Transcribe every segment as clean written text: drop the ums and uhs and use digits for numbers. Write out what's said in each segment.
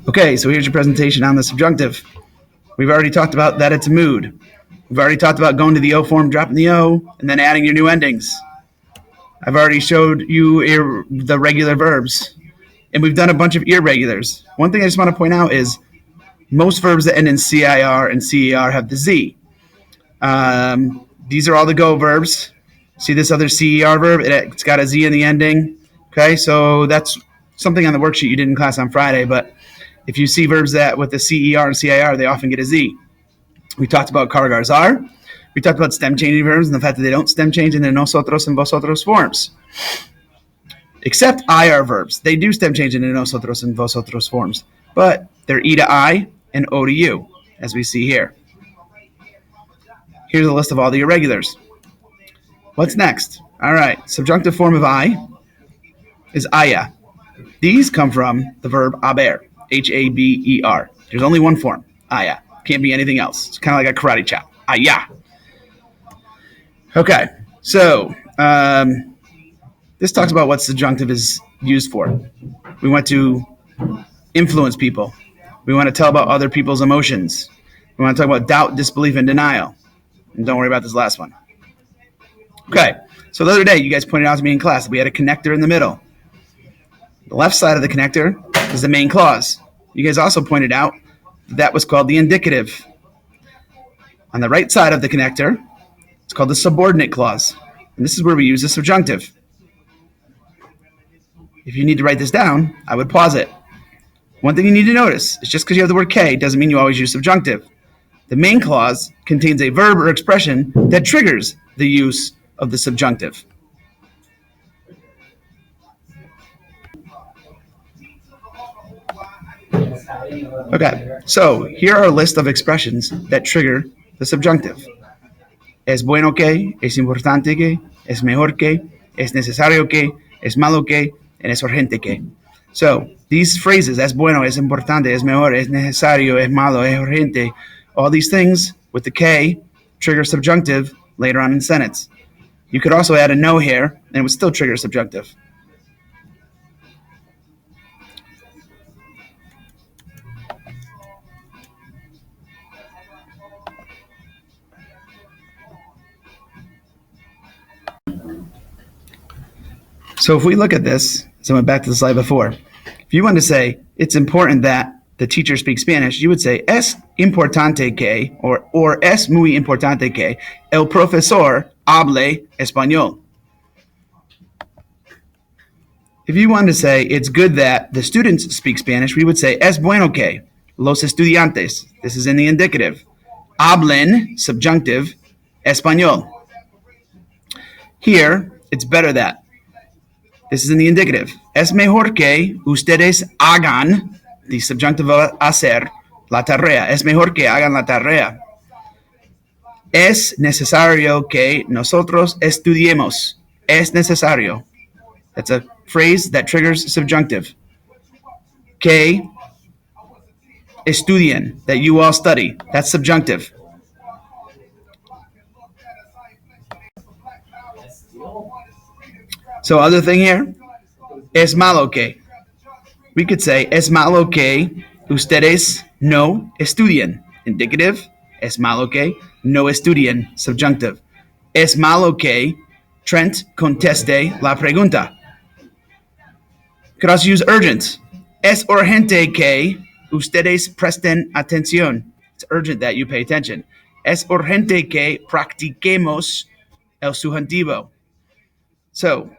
Okay, so here's your presentation on the subjunctive. We've already talked about that it's a mood. We've already talked about going to the O form, dropping the O, and then adding your new endings. I've already showed you the regular verbs, and we've done a bunch of irregulars. One thing I just want to point out is most verbs that end in CIR and CER have the Z. These are all the go verbs. See this other CER verb? It's got a Z in the ending. Okay, so that's something on the worksheet you did in class on Friday, but if you see verbs that with the CER and CIR, they often get a Z. We talked about cargar are. We talked about stem changing verbs and the fact that they don't stem change in the nosotros and vosotros forms. Except IR verbs. They do stem change in the nosotros and vosotros forms, but they're E to I and O to U, as we see here. Here's a list of all the irregulars. What's next? All right, subjunctive form of I is haya. These come from the verb haber, Haber. There's only one form, haya. Can't be anything else. It's kind of like a karate chop, haya. Okay, so this talks about what subjunctive is used for. We want to influence people. We want to tell about other people's emotions. We want to talk about doubt, disbelief, and denial. And don't worry about this last one. Okay, so the other day you guys pointed out to me in class that we had a connector in the middle. The left side of the connector is the main clause. You guys also pointed out that was called the indicative. On the right side of the connector, it's called the subordinate clause. And this is where we use the subjunctive. If you need to write this down, I would pause it. One thing you need to notice is just because you have the word K doesn't mean you always use subjunctive. The main clause contains a verb or expression that triggers the use of the subjunctive. Okay, so here are a list of expressions that trigger the subjunctive. Es bueno que, es importante que, es mejor que, es necesario que, es malo que, and es urgente que. So these phrases, es bueno, es importante, es mejor, es necesario, es malo, es urgente, all these things with the K trigger subjunctive later on in the sentence. You could also add a no here, and it would still trigger subjunctive. So if we look at this, so I went back to the slide before. If you want to say it's important that the teacher speaks Spanish, you would say es importante que, or es muy importante que el profesor hable español. If you want to say it's good that the students speak Spanish, we would say es bueno que los estudiantes, this is in the indicative, hablen, subjunctive, español. Here, it's better that. This is in the indicative. Es mejor que ustedes hagan, the subjunctive of hacer, la tarea. Es mejor que hagan la tarea. Es necesario que nosotros estudiemos. Es necesario. That's a phrase that triggers subjunctive. Que estudien, that you all study. That's subjunctive. So other thing here, es malo que. We could say, es malo que ustedes no estudien. Indicative, es malo que no estudien. Subjunctive. Es malo que Trent conteste la pregunta. You could also use urgent. Es urgente que ustedes presten atención. It's urgent that you pay attention. Es urgente que practiquemos el subjuntivo. So,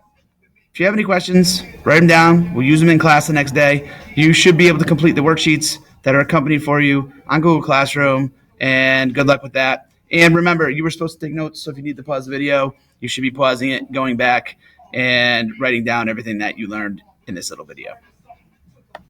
if you have any questions, write them down. We'll use them in class the next day. You should be able to complete the worksheets that are accompanied for you on Google Classroom, and good luck with that. And remember, you were supposed to take notes, so if you need to pause the video, you should be pausing it, going back, and writing down everything that you learned in this little video.